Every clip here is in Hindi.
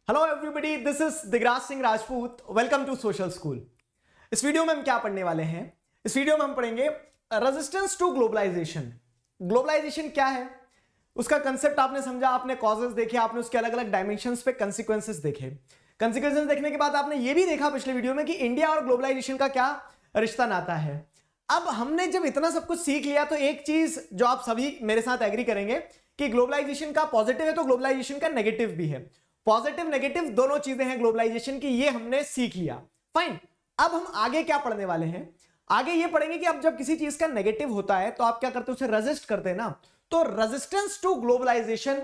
Hello everybody, this is Digraj Singh Rajput. Welcome to social school. इस वीडियो में हम क्या पढ़ने वाले हैं? इस वीडियो में हम पढ़ेंगे रेजिस्टेंस टू ग्लोबलाइजेशन। ग्लोबलाइजेशन क्या है, उसका कंसेप्ट आपने समझा, आपने कॉजेस देखे, आपने उसके अलग अलग डायमेंशंस पे कंसिक्वेंसेस देखे। कंसिक्वेंसेस देखने के बाद आपने ये भी देखा पिछले वीडियो में कि इंडिया और ग्लोबलाइजेशन का क्या रिश्ता नाता है। अब हमने जब इतना सब कुछ सीख लिया तो एक चीज जो आप सभी मेरे साथ एग्री करेंगे कि ग्लोबलाइजेशन का पॉजिटिव है तो ग्लोबलाइजेशन का नेगेटिव भी है। पॉजिटिव नेगेटिव दोनों चीजें हैं ग्लोबलाइजेशन की, ये हमने सीख लिया। फाइन, अब हम आगे क्या पढ़ने वाले हैं? आगे ये पढ़ेंगे कि अब जब किसी चीज का नेगेटिव होता है तो आप क्या करते हैं, उसे रेजिस्ट करते हैं ना। तो रेजिस्टेंस टू ग्लोबलाइजेशन,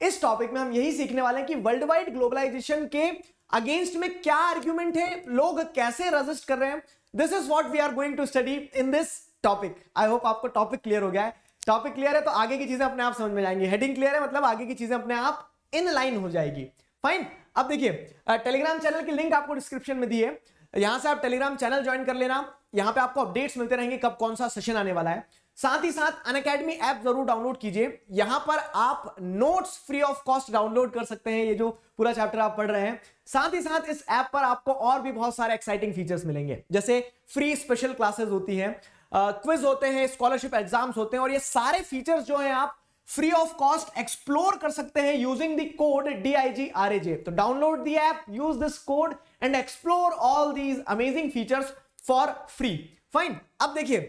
इस टॉपिक में हम यही सीखने वाले हैं कि वर्ल्ड वाइड ग्लोबलाइजेशन के अगेंस्ट में क्या आर्ग्यूमेंट है, लोग कैसे रेजिस्ट कर रहे हैं। This is what we are going to study in this topic. I hope आपको टॉपिक क्लियर हो गया है। टॉपिक क्लियर है तो आगे की चीजें अपने आप समझ में जाएंगी। हेडिंग क्लियर है मतलब आगे की चीजें अपने आप इन लाइन हो जाएगी। फाइन, अब देखिए टेलीग्राम चैनल की लिंक आपको डिस्क्रिप्शन में दी है, यहां से आप टेलीग्राम चैनल ज्वाइन कर लेना। यहां पे आपको अपडेट्स मिलते रहेंगे कब कौन सा सेशन आने वाला है। साथ ही साथ अनअकैडमी ऐप जरूर डाउनलोड कीजिए, यहां पर आप notes free of cost download कर सकते हैं, ये जो पूरा चैप्टर आप पढ़ रहे हैं। साथ ही साथ इस ऐप पर आपको और भी बहुत सारे एक्साइटिंग फीचर्स मिलेंगे, जैसे फ्री स्पेशल क्लासेस होती हैं, क्विज होते हैं, स्कॉलरशिप एग्जाम्स होते हैं, और ये सारे फीचर्स जो हैं आप फ्री ऑफ कॉस्ट एक्सप्लोर कर सकते हैं यूजिंग द कोड DIGRAJ। तो download the app, use this code and explore all these amazing features for free. Fine, अब देखिए,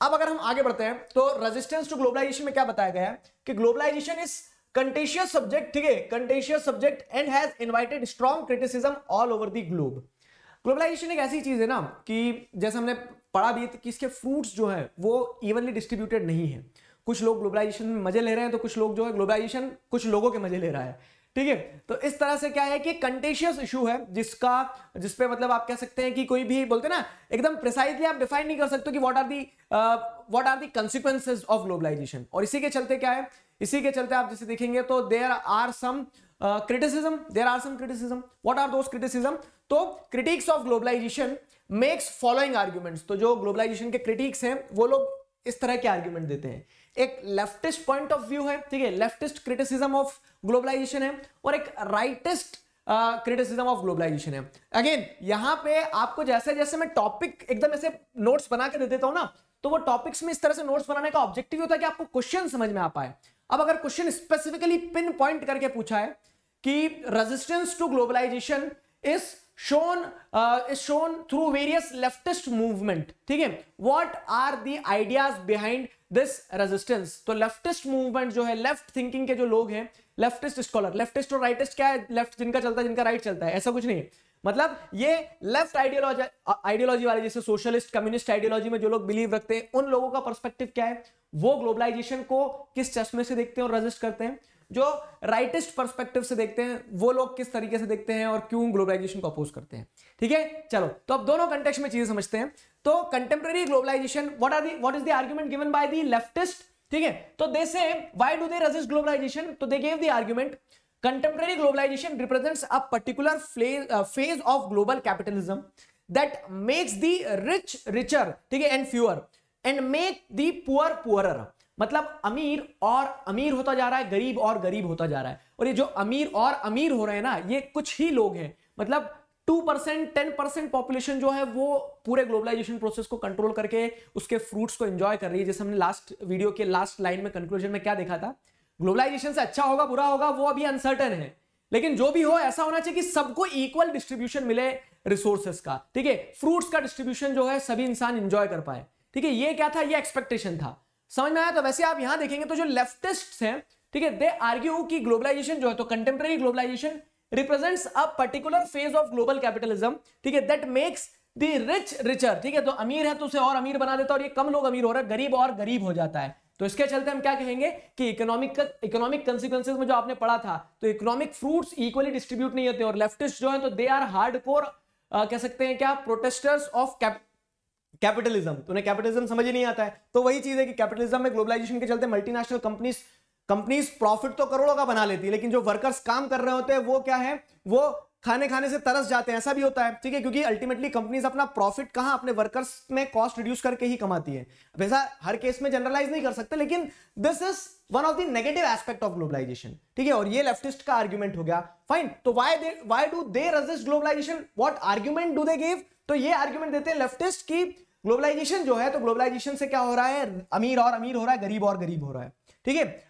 अब अगर हम आगे बढ़ते हैं तो रेजिस्टेंस टू ग्लोबलाइजेशन में क्या बताया गया है कि ग्लोबलाइजेशन इज कंटेशियस सब्जेक्ट, ठीक है, contentious subject and has invited strong criticism all over the globe. Globalization एक ऐसी चीज है ना कि जैसे हमने पढ़ा भी कि इसके फ्रूट्स जो है वो इवनली डिस्ट्रीब्यूटेड नहीं है। कुछ लोग ग्लोबलाइजेशन में मजे ले रहे हैं तो कुछ लोग जो है ग्लोबलाइजेशन कुछ लोगों के मजे ले रहा है, ठीक है। तो इस तरह से क्या है कि कंटेशियस इशू है जिसपे मतलब आप कह सकते हैं कि कोई भी बोलते ना एकदम प्रिसाइजली आप डिफाइन नहीं कर सकते कि what are the consequences of globalisation. और इसी के चलते क्या है, इसी के चलते आप जैसे देखेंगे तो there are some criticism, what are those criticism? तो critics of globalization makes following arguments। तो जो ग्लोबलाइजेशन के critics हैं वो लोग इस तरह के आर्ग्यूमेंट देते हैं। एक लेफ्टिस्ट पॉइंट ऑफ व्यू है, ठीक है, लेफ्टिस्ट क्रिटिसिज्म ऑफ ग्लोबलाइजेशन है, और एक राइटिस्ट क्रिटिसिज्म ऑफ ग्लोबलाइजेशन है। अगेन यहां पे आपको जैसे जैसे मैं टॉपिक एकदम ऐसे नोट्स बना के दे देता हूं ना, तो वो टॉपिक्स में इस तरह से नोट्स बनाने का ऑब्जेक्टिव होता है कि आपको क्वेश्चन समझ में आ पाए। अब अगर क्वेश्चन स्पेसिफिकली पिन पॉइंट करके पूछा है कि resistance to globalisation is shown through various leftist movement, ठीक है, what are the ideas behind this resistance? तो leftist movement जो है, लेफ्ट थिंकिंग के जो लोग हैं, लेफ्टिस्ट स्कॉलर, लेफ्टिस्ट और राइटिस्ट क्या है, लेफ्ट जिनका चलता है जिनका राइट चलता है, ऐसा कुछ नहीं है। मतलब ये लेफ्ट आइडियोलॉजी वाले, जैसे सोशलिस्ट कम्युनिस्ट आइडियोलॉजी में जो लोग बिलीव रखते हैं, उन लोगों का पर्सपेक्टिव क्या है, वो ग्लोबलाइजेशन को किस चश्मे से देखते हैं और रेजिस्ट करते हैं। जो राइटिस्ट पर्सपेक्टिव से देखते हैं वो लोग किस तरीके से देखते हैं और क्यों ग्लोबलाइजेशन को अपोज करते हैं, ठीक है। चलो, तो अब दोनों कंटेक्स्ट में चीजें समझते हैं। तो contemporary globalization, what is the argument given by the leftist, ठीक है। तो they say why do they resist globalization? तो they give the argument contemporary globalization represents a particular phase of global capitalism that makes the rich richer, ठीक है, and fewer and make the poor poorer। मतलब अमीर और अमीर होता जा रहा है, गरीब और गरीब होता जा रहा है। और ये जो अमीर और अमीर हो रहे हैं ना, ये कुछ ही लोग हैं, मतलब 2% 10% पॉपुलेशन जो है वो पूरे ग्लोबलाइजेशन प्रोसेस को कंट्रोल करके उसके फ्रूट्स को एंजॉय कर रही है। जैसे हमने लास्ट वीडियो के लास्ट लाइन में कंक्लूजन में क्या देखा था, ग्लोबलाइजेशन से अच्छा होगा बुरा होगा वो अभी अनसर्टेन है, लेकिन जो भी हो ऐसा होना चाहिए कि सबको इक्वल डिस्ट्रीब्यूशन मिले रिसोर्सेस का, ठीक है, फ्रूट्स का डिस्ट्रीब्यूशन जो है सभी इंसान एंजॉय कर पाए, ठीक है। ये क्या था, ये एक्सपेक्टेशन था, समझ में आया। तो वैसे आप यहां देखेंगे तो जो लेफ्टिस्ट हैं, ठीक है, दे आर्ग्यू कि ग्लोबलाइजेशन जो है, तो contemporary globalization represents a particular phase of global capitalism, ठीक है, that makes the rich richer, ठीक है। तो अमीर है तो उसे और अमीर बना देता है, और ये कम लोग अमीर हो रहे हैं, गरीब और गरीब हो जाता है। तो इसके चलते हम क्या कहेंगे कि इकोनॉमिक कंसिक्वेंसेस में जो आपने पढ़ा था, तो इकोनॉमिक फ्रूट्स इक्वली डिस्ट्रीब्यूट नहीं होते, और लेफ्टिस्ट जो है तो दे आर हार्डकोर कह सकते हैं क्या, प्रोटेस्टर्स ऑफ कैपिटलिज्म। तो उन्हें कैपिटलिज्म समझ ही नहीं आता है। तो वही चीज है कि कैपिटलिज्म में ग्लोबलाइजेशन के चलते मल्टीनेशनल कंपनीज प्रॉफिट तो करोड़ों का बना लेती है, लेकिन जो वर्कर्स काम कर रहे होते हैं वो क्या है, वो खाने खाने से तरस जाते हैं, ऐसा भी होता है, ठीक है, क्योंकि अल्टीमेटली कंपनीज अपना प्रॉफिट कहां, अपने वर्कर्स में कॉस्ट रिड्यूस करके ही कमाती है। अब ऐसा हर केस में जनरलाइज नहीं कर सकते, लेकिन this is one of the negative aspect of globalization, ठीक है, और ये लेफ्टिस्ट का आर्ग्यूमेंट हो गया। फाइन, तो why do they resist globalization, what argument do they give? तो ये आर्ग्यूमेंट देते हैं लेफ्टिस्ट की ग्लोबलाइजेशन जो है, तो ग्लोबलाइजेशन से क्या हो रहा है, अमीर और अमीर हो रहा है, गरीब और गरीब हो रहा है, ठीक है।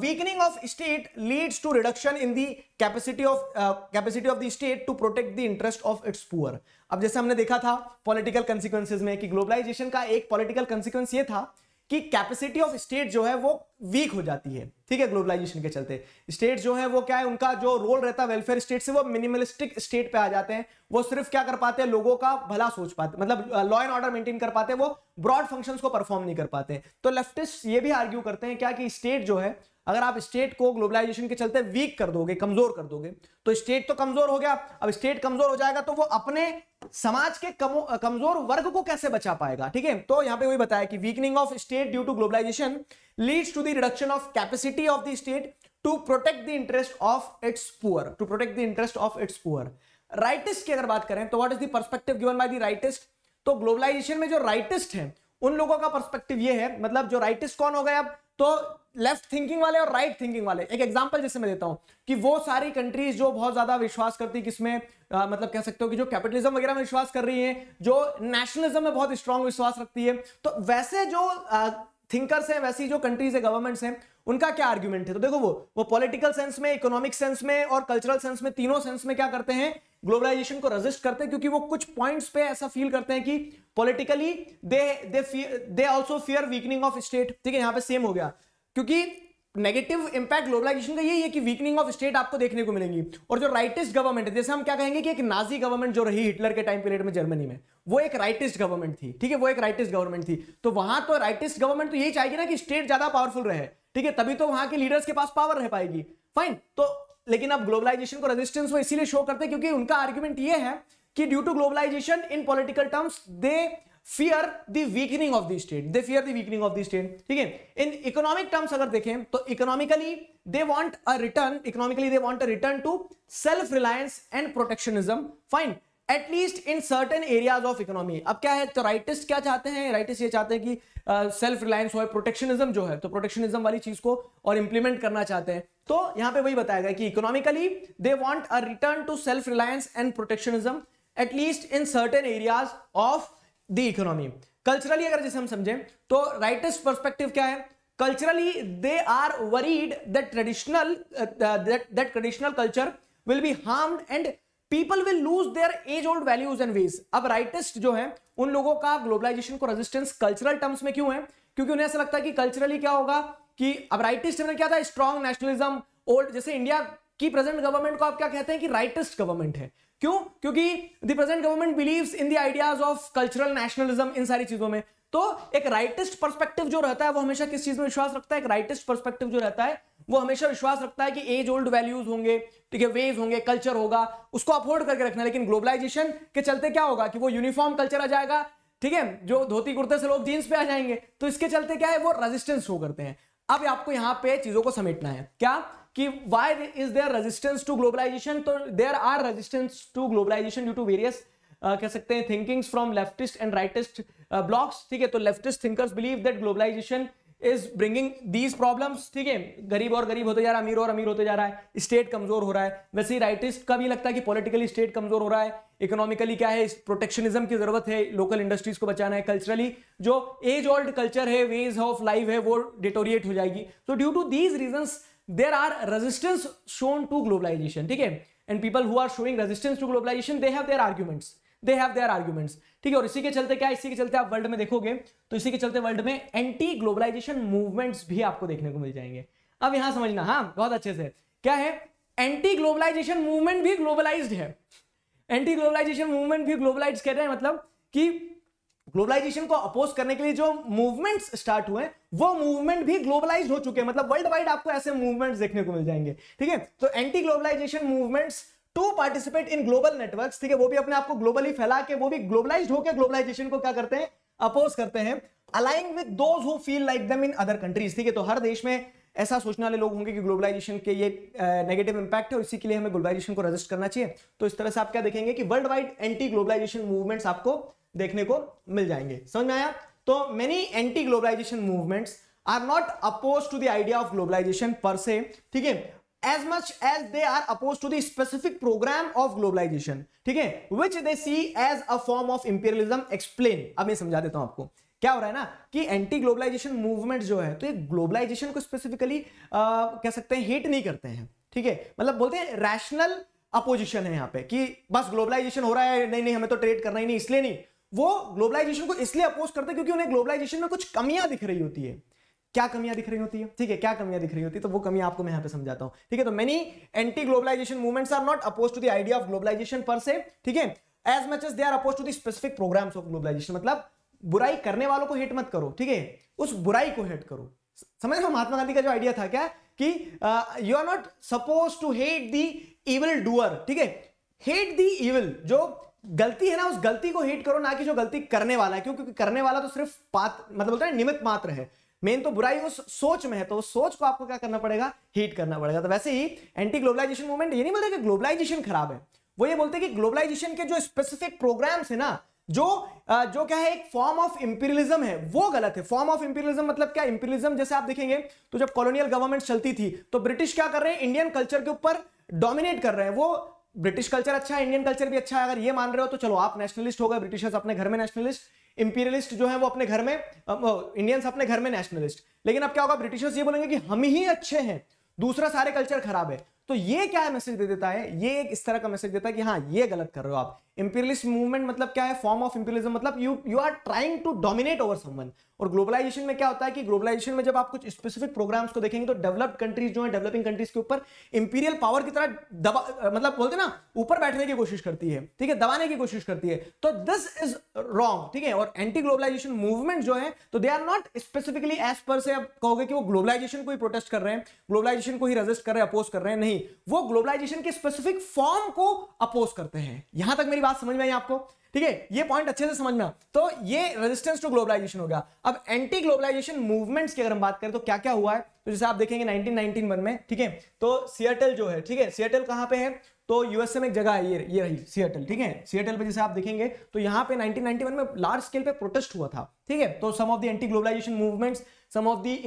Weakening of state leads to reduction in the capacity of the state to protect the interest of its poor। अब जैसे हमने देखा था पॉलिटिकल कंसिक्वेंसेज में कि ग्लोबलाइजेशन का एक पॉलिटिकल कंसिक्वेंस ये था कि कैपेसिटी ऑफ स्टेट जो है वो वीक हो जाती है, ठीक है, ग्लोबलाइजेशन के चलते। स्टेट जो है वो क्या है, उनका जो रोल रहता है वेलफेयर स्टेट से वो मिनिमलिस्टिक स्टेट पे आ जाते हैं। वो सिर्फ क्या कर पाते हैं, लोगों का भला सोच पाते, मतलब लॉ एंड ऑर्डर मेंटेन कर पाते हैं, वो ब्रॉड फंक्शंस को परफॉर्म नहीं कर पाते। तो लेफ्टिस्ट ये भी आर्ग्यू करते हैं क्या कि स्टेट जो है, अगर आप स्टेट को ग्लोबलाइजेशन के चलते वीक कर दोगे, कमजोर कर दोगे, तो स्टेट तो कमजोर हो गया। अब स्टेट कमजोर हो जाएगा तो वो अपने समाज के कमजोर वर्ग को कैसे बचा पाएगा, ठीक है। तो यहां पे वही बताया कि weakening of state due to globalization leads to the reduction of capacity of the state to protect the interest of its poor, to protect the interest of its poor. Rightist की अगर बात करें तो what is the perspective given by the rightist? तो ग्लोबलाइजेशन में जो राइटिस्ट हैं उन लोगों का पर्सपेक्टिव ये है, मतलब जो राइटिस्ट कौन हो गए अब, तो लेफ्ट थिंकिंग वाले और राइट थिंकिंग वाले। एक एग्जांपल जैसे मैं देता हूं कि वो सारी कंट्रीज जो बहुत ज्यादा विश्वास करती किसमें, मतलब कह सकते हो कि जो कैपिटलिज्म वगैरह में विश्वास कर रही है, जो नेशनलिज्म में बहुत स्ट्रांग विश्वास रखती है, तो वैसे जो थिंकर्स हैं, वैसी जो कंट्रीज है, गवर्नमेंट्स हैं, उनका क्या आर्ग्यूमेंट है? तो देखो वो पॉलिटिकल सेंस में, इकोनॉमिक सेंस में और कल्चरल सेंस में, तीनों सेंस में क्या करते हैं, ग्लोबलाइजेशन को रेजिस्ट करते हैं, क्योंकि वो कुछ पॉइंट्स पे ऐसा फील करते हैं कि politically they also fear weakening of state, ठीक है। यहां पे सेम हो गया, क्योंकि नेगेटिव इंपैक्ट ग्लोबलाइजेशन का यही है कि वीकनिंग ऑफ स्टेट आपको देखने को मिलेंगी। और जो राइटिस्ट गवर्नमेंट है, जैसे हम क्या कहेंगे कि एक नाजी गवर्नमेंट जो रही हिटलर के टाइम पीरियड में जर्मनी में, वो एक राइटिस्ट गवर्नमेंट थी, ठीक है, वो एक राइटिस्ट गवर्नमेंट थी। तो वहां तो राइटिस्ट गवर्नमेंट तो यही चाहेगी ना कि स्टेट ज्यादा पावरफुल रहे, ठीक है, तभी तो वहां के लीडर्स के पास पावर रह पाएगी। फाइन, तो लेकिन अब ग्लोबलाइजेशन को रेजिस्टेंस वो इसीलिए शो करते हैं क्योंकि उनका आर्ग्यूमेंट ये है कि due to globalization in political terms they fear the weakening of the state, they fear the weakening of the state, ठीक है। इन इकोनॉमिक टर्म्स अगर देखें तो economically they want a return to self reliance and protectionism, fine, at least in certain areas of economy। अब क्या है, तो राइटिस्ट क्या चाहते हैं, राइटिस्ट ये चाहते हैं कि सेल्फ रिलायंस हो, प्रोटेक्शनिज्म जो है, तो प्रोटेक्शनिज्म वाली चीज को और इंप्लीमेंट करना चाहते हैं। तो यहां पे वही बताया गया कि economically they want a return to self reliance and protectionism at least in certain areas of the economy. Culturally अगर जैसे हम समझें तो राइटिस्ट पर्सपेक्टिव क्या है, culturally they are worried that traditional culture will be harmed and people will lose their age old values and ways. अब राइटिस्ट जो है उन लोगों का ग्लोबलाइजेशन को रेजिस्टेंस कल्चरल टर्म्स में क्यों है, क्योंकि उन्हें ऐसा लगता है कि कल्चरली क्या होगा कि अब राइटिस्ट में क्या था, स्ट्रॉन्ग नेशनलिज्म, ओल्ड, जैसे इंडिया की प्रेजेंट गवर्नमेंट को आप क्या कहते हैं कि राइटिस्ट गवर्नमेंट है। क्यों? क्योंकि the present government believes in the ideas of cultural nationalism, इन सारी चीजों में। तो एक राइटिस्ट पर्सपेक्टिव जो रहता है वो हमेशा किस चीज में विश्वास रखता है, एक राइटिस्ट पर्सपेक्टिव जो रहता है वो हमेशा विश्वास रखता है कि एज ओल्ड वैल्यूज होंगे, ठीक है, वेज होंगे, कल्चर होगा, उसको अपहोल्ड करके रखना। लेकिन ग्लोबलाइजेशन के चलते क्या होगा कि वो यूनिफॉर्म कल्चर आ जाएगा, ठीक है, जो धोती कुर्ते से लोग जींस पे आ जाएंगे, तो इसके चलते क्या है, वो रेजिस्टेंस शो करते हैं। अब आपको यहां पे चीजों को समेटना है क्या कि why is there resistance to globalization. तो there are resistance to globalization due to various कह सकते हैं thinkings from leftist and rightist blocks, ठीक है। तो leftist thinkers believe that globalization is bringing these problems, ठीक है, गरीब और गरीब होते जा रहा है, अमीर और अमीर होते जा रहा है, स्टेट कमजोर हो रहा है। वैसे ही राइटिस्ट का भी लगता है कि पॉलिटिकली स्टेट कमजोर हो रहा है, इकोनॉमिकली क्या है, प्रोटेक्शनिज्म की जरूरत है, लोकल इंडस्ट्रीज को बचाना है, कल्चरली जो एज ओल्ड कल्चर है, वेज ऑफ लाइफ है, वो डिटोरिएट हो जाएगी। तो due to these reasons there are resistance shown to globalization, ठीक है, and people who are showing resistance to globalization they have their arguments, ठीक है। और इसी के चलते क्या, इसी के चलते आप वर्ल्ड में देखोगे तो इसी के चलते वर्ल्ड में एंटी ग्लोबलाइजेशन मूवमेंट्स भी आपको देखने को मिल जाएंगे। अब यहां समझना, हाँ, बहुत अच्छे से, क्या है, एंटी ग्लोबलाइजेशन मूवमेंट भी ग्लोबलाइज्ड है। एंटी ग्लोबलाइजेशन मूवमेंट भी ग्लोबलाइज्ड कह रहे हैं, मतलब कि ग्लोबलाइजेशन को अपोज करने के लिए जो मूवमेंट्स स्टार्ट हुए वो मूवमेंट भी ग्लोबलाइज्ड हो चुके हैं, मतलब वर्ल्ड वाइड आपको ऐसे मूवमेंट्स देखने को मिल जाएंगे, ठीक है। तो anti globalization movements to participate in global networks, ठीक है, वो भी अपने आप को ग्लोबली फैला के वो भी ग्लोबलाइज्ड होकर ग्लोबलाइजेशन को क्या करते हैं, अपोज करते हैं, allying with those who feel like them in other countries, ठीक है। तो हर देश में ऐसा सोचने वाले लोग होंगे कि ग्लोबलाइजेशन के ये नेगेटिव इंपैक्ट है और इसी के लिए हमें ग्लोबलाइजेशन को रेजिस्ट करना चाहिए। तो इस तरह से आप क्या देखेंगे कि world wide anti globalization movements आपको देखने को मिल जाएंगे। समझ में आया? तो many anti globalization movements are not oppose to the idea of globalization per se, ठीक है, as much as they are opposed to the specific program of globalization, ठीक है, which they see as a form of imperialism. explain, अब मैं समझा देता हूं आपको क्या हो रहा है ना कि एंटी ग्लोबलाइजेशन मूवमेंट जो है तो ये ग्लोबलाइजेशन को स्पेसिफिकली कह सकते हैं हेट नहीं करते हैं, ठीक है, मतलब बोलते हैं रैशनल अपोजिशन है यहाँ पे कि बस ग्लोबलाइजेशन हो रहा है, नहीं नहीं हमें तो ट्रेड करना ही नहीं, इसलिए नहीं, वो ग्लोबलाइजेशन को इसलिए अपोज करते हैं क्योंकि उन्हें ग्लोबलाइजेशन में कुछ कमियां दिख रही होती है। क्या कमियां दिख रही होती है, ठीक है, क्या कमियां दिख रही होती है, तो वो कमियां आपको मैं यहां पे समझाता हूं, ठीक है। तो many anti globalization movements are not oppose to the idea of globalization per se, ठीक है, as much as they are oppose to the specific programs of globalization. मतलब बुराई करने वालों को हेट मत करो, ठीक है, उस बुराई को हेट करो। समझ लो महात्मा गांधी का जो आइडिया था क्या कि you are not suppose to hate the evil doer, ठीक है, हेट द इविल, जो गलती है ना उस गलती को हेट करो, ना कि जो गलती करने वाला है, क्योंकि करने वाला तो सिर्फ मतलब बोलते हैं निमित्त मात्र है, मेन तो बुराई उस सोच में है, तो उस सोच को आपको क्या करना पड़ेगा, हीट करना पड़ेगा। तो वैसे ही एंटी ग्लोबलाइजेशन मूवमेंट ये नहीं बोलते कि ग्लोबलाइजेशन खराब है, वो ये बोलते हैं कि ग्लोबलाइजेशन के जो स्पेसिफिक प्रोग्राम्स है ना, जो क्या है एक फॉर्म ऑफ इंपीरियलिज्म है, वो गलत है। फॉर्म ऑफ इंपीरियलिज्म मतलब क्या, इंपीरियलिज्म जैसे आप देखेंगे तो जब कॉलोनियल गवर्नमेंट चलती थी तो ब्रिटिश क्या कर रहे हैं, इंडियन कल्चर के ऊपर डोमिनेट कर रहे हैं। वो ब्रिटिश कल्चर अच्छा है, इंडियन कल्चर भी अच्छा है, अगर ये मान रहे हो तो चलो आप नेशनलिस्ट हो गए, ब्रिटिशर्स अपने घर में नेशनलिस्ट, इंपीरियलिस्ट जो है वो अपने घर में, इंडियंस अपने घर में नेशनलिस्ट। लेकिन अब क्या होगा, ब्रिटिशर्स ये बोलेंगे कि हम ही अच्छे हैं, दूसरा सारे कल्चर खराब है। तो ये क्या है मैसेज दे देता है, ये एक इस तरह का मैसेज देता है कि हाँ ये गलत कर रहे हो आप। इंपीरियलिस्ट मूवमेंट मतलब क्या है, फॉर्म ऑफ इंपीरियलिज्म, मतलब you are trying to dominate over someone. और ग्लोबलाइजेशन में क्या होता है कि ग्लोबलाइजेशन में जब आप कुछ स्पेसिफिक प्रोग्राम्स को देखेंगे तो डेवलप्ड कंट्रीज जो है डेवलपिंग कंट्रीज के ऊपर इंपीरियल पावर की तरह मतलब बोलते ना ऊपर बैठने की कोशिश करती है, ठीक है, दबाने की कोशिश करती है। तो दिस इज रॉन्ग, ठीक है। और एंटी ग्लोबलाइजेशन मूवमेंट जो है तो they are not specifically as per se आप कहोगे कि वो ग्लोबलाइजेशन को ही प्रोटेस्ट कर रहे हैं, ग्लोबलाइजेशन को ही रेजिस्ट कर रहे हैं, अपोज कर रहे हैं, नहीं, वो ग्लोबलाइजेशन के स्पेसिफिक फॉर्म को अपोज करते हैं। यहां तक मेरी बात समझ में आई आपको, ठीक है, ये पॉइंट अच्छे से समझना। तो ये रेजिस्टेंस टू ग्लोबलाइजेशन हो गया। अब एंटी ग्लोबलाइजेशन मूवमेंट्स की अगर हम बात करें तो क्या क्या हुआ है, तो जैसे आप देखेंगे 1991 में, ठीक है, तो सिएटल जो है, ठीक है, सिएटल कहां पे है, तो यूएसए में एक जगह है, ये रही सिएटल, ठीक है, सिएटल पे जैसे आप देखेंगे तो यहां पे 1991 में लार्ज स्केल पे प्रोटेस्ट हुआ था, ठीक है। तो some of the anti globalization movements, some of the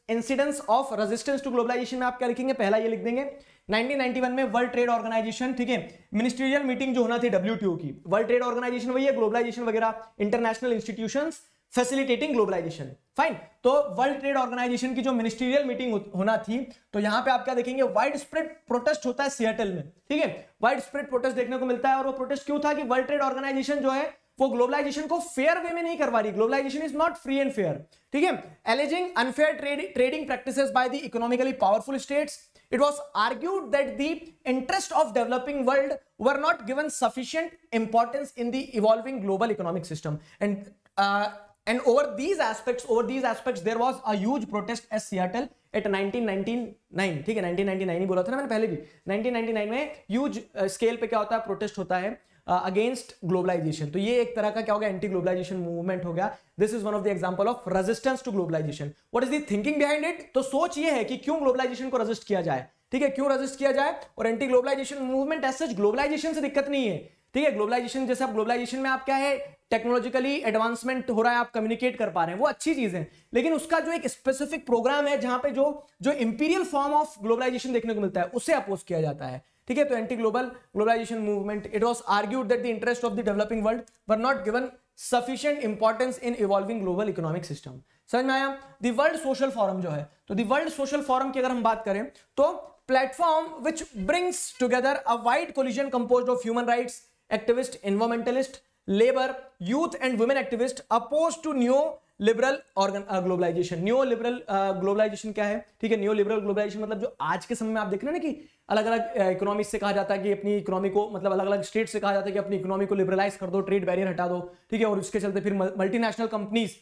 incidents of resistance to globalization में आप क्या लिखेंगे, पहला ये लिख देंगे 1991 में वर्ल्ड ट्रेड ऑर्गेनाइजेशन, ठीक है, मिनिस्ट्रियल मीटिंग जो होना थी WTO की, वर्ल्ड ट्रेड ऑर्गेनाइजेशन वही है, ग्लोबलाइजेशन वगैरह, international institutions facilitating globalization, fine. तो वर्ल्ड ट्रेड ऑर्गेनाइजेशन की जो मिनिस्ट्रियल मीटिंग होना थी, तो यहां पे आप क्या देखेंगे, वाइड स्प्रेड प्रोटेस्ट होता है सिएटल में, ठीक है, वाइड स्प्रेड प्रोटेस्ट देखने को मिलता है। और वो प्रोटेस्ट क्यों था कि वर्ल्ड ट्रेड ऑर्गेनाइजेशन जो है वो ग्लोबलाइजेशन को फेयर वे में नहीं करवा रही, globalization is not free and fair, ठीक है, alleging unfair trading practices by the economically powerful states. It was argued that the interest of developing world were not given sufficient importance in the evolving global economic system, and over these aspects there was a huge protest at Seattle at 1999, ठीक है, 1999 ही बोला था ना मैंने पहले भी, 1999 में ह्यूज स्केल पे क्या होता है, प्रोटेस्ट होता है अगेंस्ट ग्लोबलाइजेशन। तो ये एक तरह का क्या हो गया, एंटी ग्लोबलाइजेशन मूवमेंट हो गया। This is one of the example of resistance to globalization. What is the thinking behind it, तो सोच ये है कि क्यों ग्लोबलाइजेशन को रेजिस्ट किया जाए, ठीक है, क्यों रेजिस्ट किया जाए। और anti globalization movement as such globalization से दिक्कत नहीं है, ठीक है, ग्लोबलाइजेशन जैसे आप ग्लोबलाइजेशन में आप क्या है, टेक्नोलॉजिकली एडवांसमेंट हो रहा है, आप कम्युनिकेट कर पा रहे हैं, वो अच्छी चीज है। लेकिन उसका जो एक स्पेसिफिक प्रोग्राम है जहां पे जो इंपीरियल फॉर्म ऑफ ग्लोबलाइजेशन देखने को मिलता है उसे अपोज किया जाता है, ठीक है। तो anti globalization movement, it was argued that the interest of the developing world were not given sufficient importance in evolving global economic system. समझ में आया। द वर्ल्ड सोशल फोरम जो है, तो द वर्ल्ड सोशल फोरम की अगर हम बात करें तो platform which brings together a wide coalition composed of human rights activist, environmentalist, labour, youth and women activist oppose to new liberal globalization. New liberal globalization क्या है, ठीक है, न्यू लिबरल ग्लोबलाइजेशन मतलब जो आज के समय में आप देख रहे हैं ना कि अलग अलग इकोनॉमी से कहा जाता है कि अपनी इकोनॉमी को, मतलब अलग अलग स्टेट से कहा जाता है कि अपनी इकोनॉमी को लिबरलाइज कर दो, ट्रेड बैरियर हटा दो, ठीक है, और उसके चलते फिर मल्टीनेशनल कंपनीज,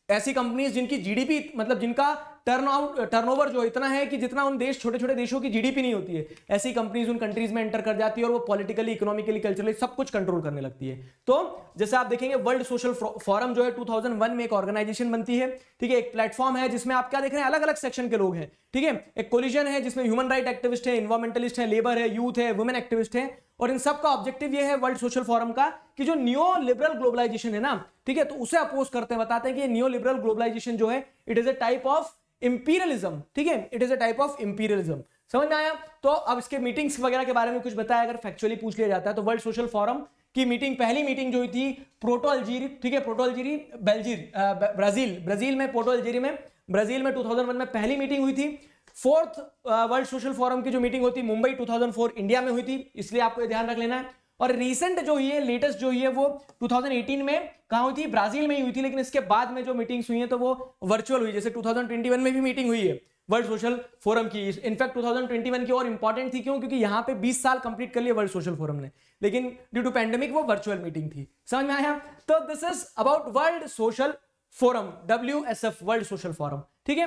ऐसी कंपनीज जिनकी जीडीपी मतलब जिनका टर्नओवर जो इतना है कि जितना उन छोटे छोटे देशों की जीडीपी नहीं होती है, ऐसी कंपनीज उन कंट्रीज में एंटर कर जाती है और वो पॉलिटिकली, इकोनॉमिकली, कल्चरली सब कुछ कंट्रोल करने लगती है। तो जैसे आप देखेंगे वर्ल्ड सोशल फोरम जो है 2001 में एक ऑर्गेनाइजेशन बनती है, ठीक है, एक प्लेटफॉर्म है जिसमें आप क्या देख रहे हैं, अलग अलग सेक्शन के लोग हैं, ठीक है, एक कोलिजन है जिसमें ह्यूमन राइट एक्टिविस्ट है, इन्वायरमेंटलिस्ट है, लेबर है, यूथ है, वुमेन एक्टिविस्ट है, और इन सब का ऑब्जेक्टिव ये है वर्ल्ड सोशल फोरम का कि जो नियो लिबरल ग्लोबलाइजेशन है ना, ठीक है, तो उसे अपोज करते हैं, बताते हैं कि ये नियो लिबरल ग्लोबलाइजेशन जो है it is a type of imperialism, ठीक है, it is a type of imperialism. समझ में आया? तो अब इसके मीटिंग्स वगैरह के बारे में कुछ बताया, अगर फैक्चुअली पूछ लिया जाता है तो वर्ल्ड सोशल फोरम की मीटिंग, पहली मीटिंग जो हुई थी पोर्टो अल्जीरी, ठीक है, पोर्टो अल्जीरी ब्राजील में, पोर्टो अल्जीरी में ब्राजील में 2001 में पहली मीटिंग हुई थी। फोर्थ वर्ल्ड सोशल फोरम की जो मीटिंग होती है मुंबई 2004 इंडिया में हुई थी, इसलिए आपको ये ध्यान रख लेना है। और रीसेंट जो हुई है, लेटेस्ट जो हुई है वो 2018 में कहां हुई थी, ब्राजील में ही हुई थी, लेकिन इसके बाद में जो मीटिंग्स हुई हैं तो वो वर्चुअल हुई, जैसे 2021 में भी मीटिंग हुई है वर्ल्ड सोशल फोरम की। इनफैक्ट 2021 की और इंपॉर्टेंट थी, क्यों? क्योंकि यहां पे 20 साल कंप्लीट कर लिए वर्ल्ड सोशल फोरम ने, लेकिन ड्यू टू पैंडेमिक वो वर्चुअल मीटिंग थी। समझ में आया? तो this is about world social forum, WSF, world social forum, ठीक है।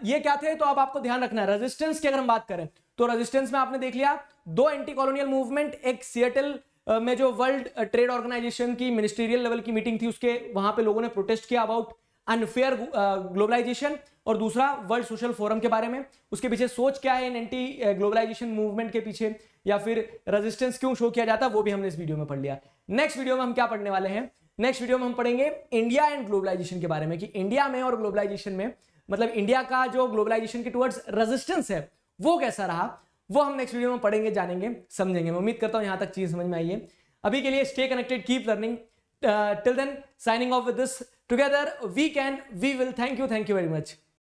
ये क्या थे, तो अब आपको ध्यान रखना है रेजिस्टेंस की अगर हम बात करें तो रेजिस्टेंस में आपने देख लिया दो एंटी कॉलोनियल मूवमेंट, एक सिएटल में जो वर्ल्ड ट्रेड ऑर्गेनाइजेशन की मिनिस्ट्रियल लेवल की मीटिंग थी, उसके वहां पे लोगों ने प्रोटेस्ट किया अबाउट अनफेयर ग्लोबलाइजेशन, और दूसरा वर्ल्ड सोशल फोरम के बारे में, उसके पीछे सोच क्या है इन एंटी ग्लोबलाइजेशन मूवमेंट के पीछे, या फिर रेजिस्टेंस क्यों शो किया जाता है, वो भी हमने इस वीडियो में पढ़ लिया। नेक्स्ट वीडियो में हम क्या पढ़ने वाले हैं, नेक्स्ट वीडियो में हम पढ़ेंगे इंडिया एंड ग्लोबलाइजेशन के बारे में, कि इंडिया में और ग्लोबलाइजेशन में, मतलब इंडिया का जो ग्लोबलाइजेशन के टुवर्ड्स रेजिस्टेंस है वो कैसा रहा, वो हम नेक्स्ट वीडियो में पढ़ेंगे, जानेंगे, समझेंगे। मैं उम्मीद करता हूं यहां तक चीज समझ में आई है। अभी के लिए stay connected, keep learning, till then signing off with this, together we can, we will. Thank you very much.